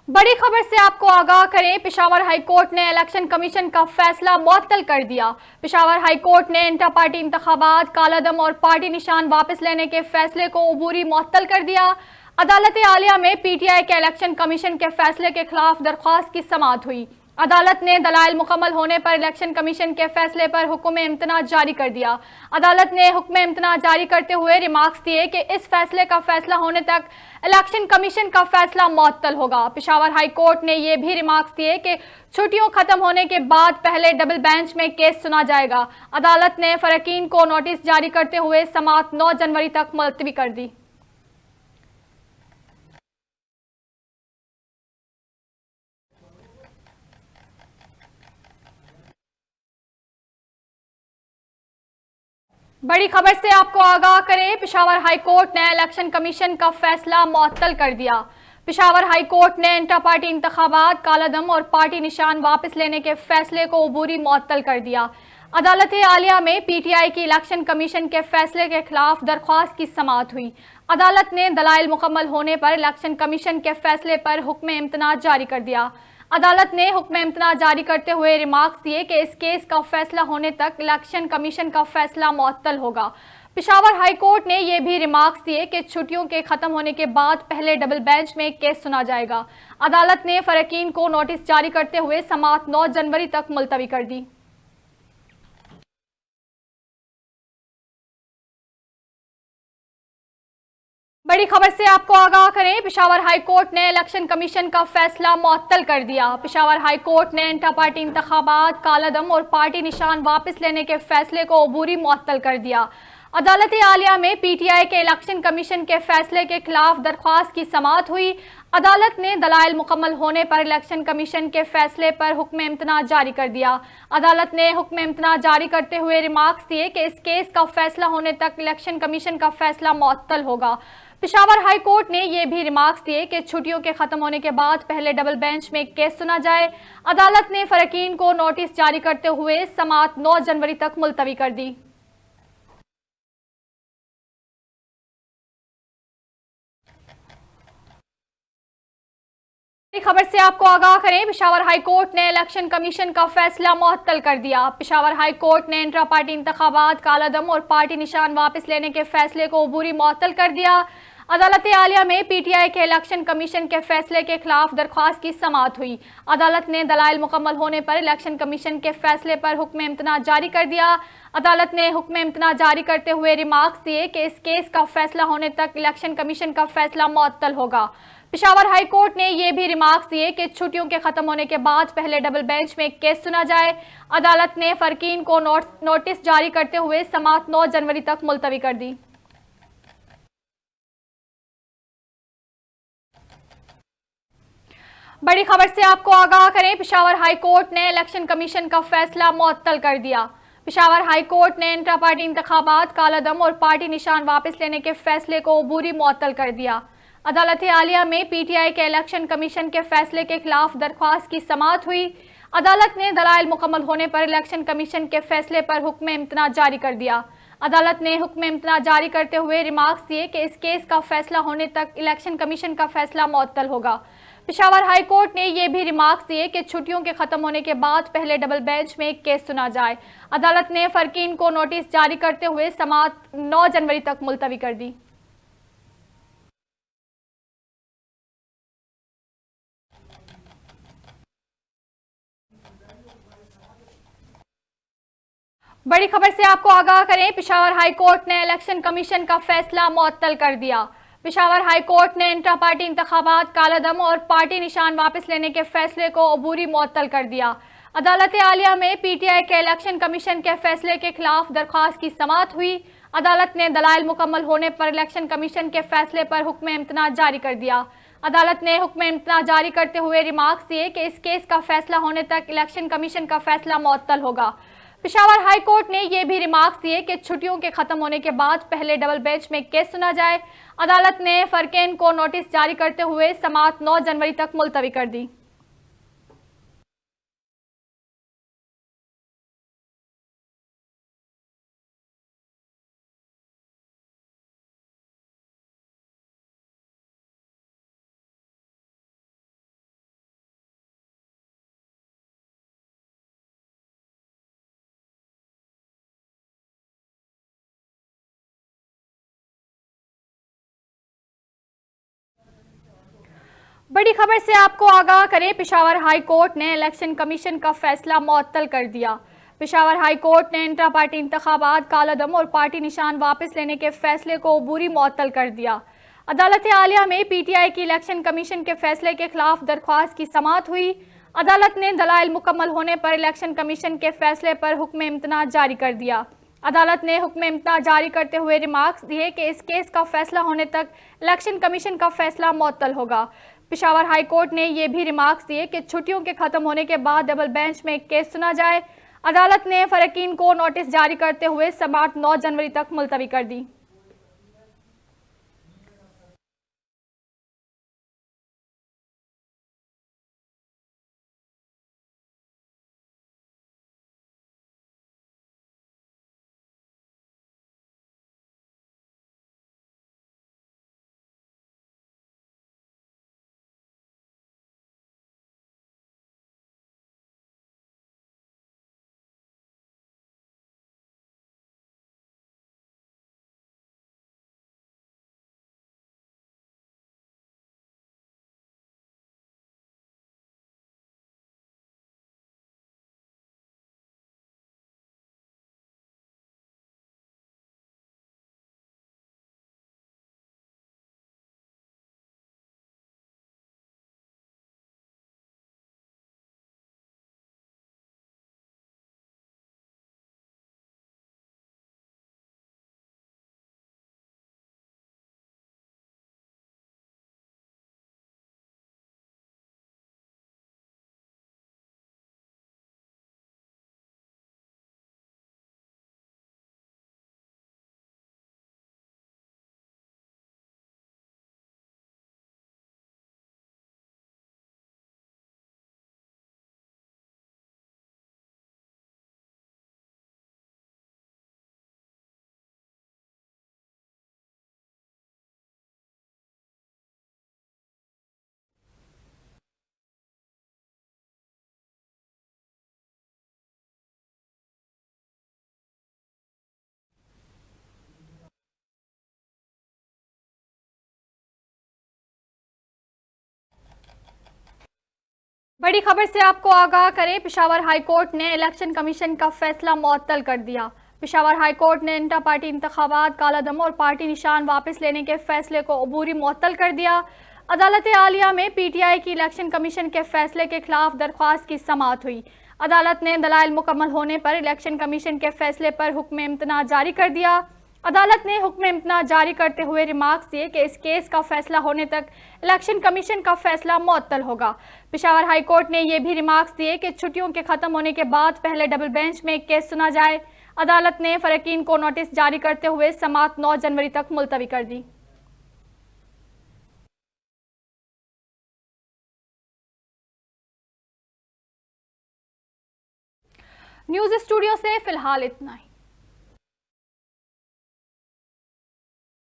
बड़ी खबर से आपको आगाह करें, पेशावर हाईकोर्ट ने इलेक्शन कमीशन का फैसला मुअत्तल कर दिया। पेशावर हाईकोर्ट ने इंटर पार्टी इंतखाबात, कालादम और पार्टी निशान वापस लेने के फैसले को अबूरी मुअत्तल कर दिया। अदालत आलिया में पीटीआई के इलेक्शन कमीशन के फैसले के खिलाफ दरख्वास्त की समाअत हुई। अदालत ने दलाइल मुकम्मल होने पर इलेक्शन कमीशन के फैसले पर हुक्म इम्तना जारी कर दिया। अदालत ने हुक्म इम्तना जारी करते हुए रिमार्क्स दिए कि इस फैसले का फैसला होने तक इलेक्शन कमीशन का फैसला मुअत्तल होगा। पेशावर हाई कोर्ट ने यह भी रिमार्क्स दिए कि छुट्टियों खत्म होने के बाद पहले डबल बेंच में केस सुना जाएगा। अदालत ने फरकीन को नोटिस जारी करते हुए समाअत 9 जनवरी तक मुलतवी कर दी। बड़ी खबर से आपको आगाह करें, पेशावर हाईकोर्ट ने इलेक्शन कमीशन का फैसला मुअत्तल कर दिया। पेशावर हाईकोर्ट ने इंटर पार्टी इंतखाबात, कालादम और पार्टी निशान वापस लेने के फैसले को अबूरी मुअत्तल कर दिया। अदालत आलिया में पीटीआई की इलेक्शन कमीशन के फैसले के खिलाफ दरख्वास्त की समाअत हुई। अदालत ने दलाइल मुकम्मल होने पर इलेक्शन कमीशन के फैसले पर हुक्म इम्तना जारी कर दिया। अदालत ने हुक्म इम्तना जारी करते हुए रिमार्क्स दिए कि इस केस का फैसला होने तक इलेक्शन कमीशन का फैसला मुअत्तल होगा। पेशावर हाईकोर्ट ने यह भी रिमार्क्स दिए कि छुट्टियों के खत्म होने के बाद पहले डबल बेंच में केस सुना जाएगा। अदालत ने फरकीन को नोटिस जारी करते हुए समाअत 9 जनवरी तक मुलतवी कर दी। बड़ी खबर से आपको आगाह करें, पेशावर हाईकोर्ट ने इलेक्शन कमीशन का फैसला मुअत्तल कर दिया। पेशावर हाईकोर्ट ने इंटर पार्टी इंतखाबात, कालादम और पार्टी निशान वापस लेने के फैसले को अबूरी मुअत्तल कर दिया। अदालत आलिया में पीटीआई के इलेक्शन कमीशन के फैसले के खिलाफ दरख्वास्त की समाअत हुई। अदालत ने दलाइल मुकम्मल होने पर इलेक्शन कमीशन के फैसले पर हुक्म इम्तना जारी कर दिया। अदालत ने हुक्म इम्तना जारी करते हुए रिमार्क्स दिए कि इस केस का फैसला होने तक इलेक्शन कमीशन का फैसला मुअत्तल होगा। पेशावर हाई कोर्ट ने यह भी रिमार्क्स दिए कि छुट्टियों के खत्म होने के बाद पहले डबल बेंच में केस सुना जाए। अदालत ने फरकीन को नोटिस जारी करते हुए समाअत 9 जनवरी तक मुलतवी कर दी। खबर से आपको आगाह करें, पेशावर हाईकोर्ट ने इलेक्शन कमीशन का फैसला मुअत्तल कर दिया। पेशावर हाईकोर्ट ने इंट्रा पार्टी इंतखाबात, कालादम और पार्टी निशान वापस लेने के फैसले को अबूरी मुअत्तल कर दिया। अदालत आलिया में पीटीआई के इलेक्शन कमीशन के फैसले के खिलाफ दरख्वास्त की समाअत हुई। अदालत ने दलाइल मुकम्मल होने पर इलेक्शन कमीशन के फैसले पर हुक्म इम्तना जारी कर दिया। अदालत ने हुक्म इम्तना जारी करते हुए रिमार्क्स दिए कि इस केस का फैसला होने तक इलेक्शन कमीशन का फैसला मुअत्तल होगा। पेशावर हाईकोर्ट ने यह भी रिमार्क्स दिए कि छुट्टियों के खत्म होने के बाद पहले डबल बेंच में केस सुना जाए। अदालत ने फरकीन को नोटिस जारी करते हुए समाअत 9 जनवरी तक मुलतवी कर दी। बड़ी खबर से आपको आगाह करें, पेशावर हाईकोर्ट ने इलेक्शन कमीशन का फैसला मुअत्तल कर दिया। पेशावर हाईकोर्ट ने इंट्रा पार्टी इंतखाबात, कालादम और पार्टी निशान वापस लेने के फैसले को अबूरी मुअत्तल कर दिया। अदालत आलिया में पीटीआई के इलेक्शन कमीशन के फैसले के खिलाफ दरख्वास्त की समाअत हुई। अदालत ने दलाइल मुकम्मल होने पर इलेक्शन कमीशन के फैसले पर हुक्म इम्तना जारी कर दिया। अदालत ने हुक्म इम्तना जारी करते हुए रिमार्क्स दिए कि इस केस का फैसला होने तक इलेक्शन कमीशन का फैसला मुअत्तल होगा। पेशावर हाईकोर्ट ने यह भी रिमार्क्स दिए कि छुट्टियों के खत्म होने के बाद पहले डबल बेंच में केस सुना जाए। अदालत ने फरकीन को नोटिस जारी करते हुए समाअत 9 जनवरी तक मुलतवी कर दी। बड़ी खबर से आपको आगाह करें, पेशावर हाईकोर्ट ने इलेक्शन कमीशन का फैसला मुअत्तल कर दिया। पेशावर हाईकोर्ट ने इंट्रा पार्टी इंतखाबात, कालादम और पार्टी निशान वापस लेने के फैसले को अबूरी मुअत्तल कर दिया। अदालत आलिया में पीटीआई के इलेक्शन कमीशन के फैसले के खिलाफ दरख्वास्त की समाअत हुई। अदालत ने दलाइल मुकम्मल होने पर इलेक्शन कमीशन के फैसले पर हुक्म इम्तना जारी कर दिया। अदालत ने हुक्म इम्तना जारी करते हुए रिमार्क्स दिए कि इस केस का फैसला होने तक इलेक्शन कमीशन का फैसला मुअत्तल होगा। पेशावर हाईकोर्ट ने यह भी रिमार्क्स दिए कि छुट्टियों के खत्म होने के बाद पहले डबल बेंच में केस सुना जाए। अदालत ने फरकीन को नोटिस जारी करते हुए समाअत 9 जनवरी तक मुलतवी कर दी। बड़ी खबर से आपको आगाह करें, पेशावर हाई कोर्ट ने इलेक्शन कमीशन का फैसला मुअत्तल कर दिया। पेशावर हाई कोर्ट ने इंट्रा पार्टी इंतखाबात, कालादम और पार्टी निशान वापस लेने के फैसले को अबूरी मुअत्तल कर दिया। अदालत आलिया में पीटीआई की इलेक्शन कमीशन के फैसले के खिलाफ दरख्वास्त की समाअत हुई। अदालत ने दलाइल मुकम्मल होने पर इलेक्शन कमीशन के फैसले पर हुक्म इम्तना जारी कर दिया। अदालत ने हुक्म इम्तना जारी करते हुए रिमार्क्स दिए कि इस केस का फैसला होने तक इलेक्शन कमीशन का फैसला मुअत्तल होगा। पेशावर हाई कोर्ट ने यह भी रिमार्क्स दिए कि छुट्टियों के खत्म होने के बाद डबल बेंच में एक केस सुना जाए। अदालत ने फरकीन को नोटिस जारी करते हुए समाअत 9 जनवरी तक मुलतवी कर दी। बड़ी खबर से आपको आगाह करें, पेशावर हाई कोर्ट ने इलेक्शन कमीशन का फैसला मुअत्तल कर दिया। पेशावर हाई कोर्ट ने इंटर पार्टी इंतखाबात, कालादम और पार्टी निशान वापस लेने के फैसले को अबूरी मुअत्तल कर दिया। अदालत आलिया में पीटीआई की इलेक्शन कमीशन के फैसले के खिलाफ दरख्वास्त की समाअत हुई। अदालत ने दलाइल मुकम्मल होने पर इलेक्शन कमीशन के फैसले पर हुक्म इम्तना जारी कर दिया। अदालत ने हुक्म इम्तना जारी करते हुए रिमार्क्स दिए कि इस केस का फैसला होने तक इलेक्शन कमीशन का फैसला मुअत्तल होगा। पेशावर हाई कोर्ट ने यह भी रिमार्क्स दिए कि छुट्टियों के खत्म होने के बाद पहले डबल बेंच में एक केस सुना जाए। अदालत ने फरकीन को नोटिस जारी करते हुए समाअत 9 जनवरी तक मुलतवी कर दी। न्यूज़ स्टूडियो से फिलहाल इतना ही।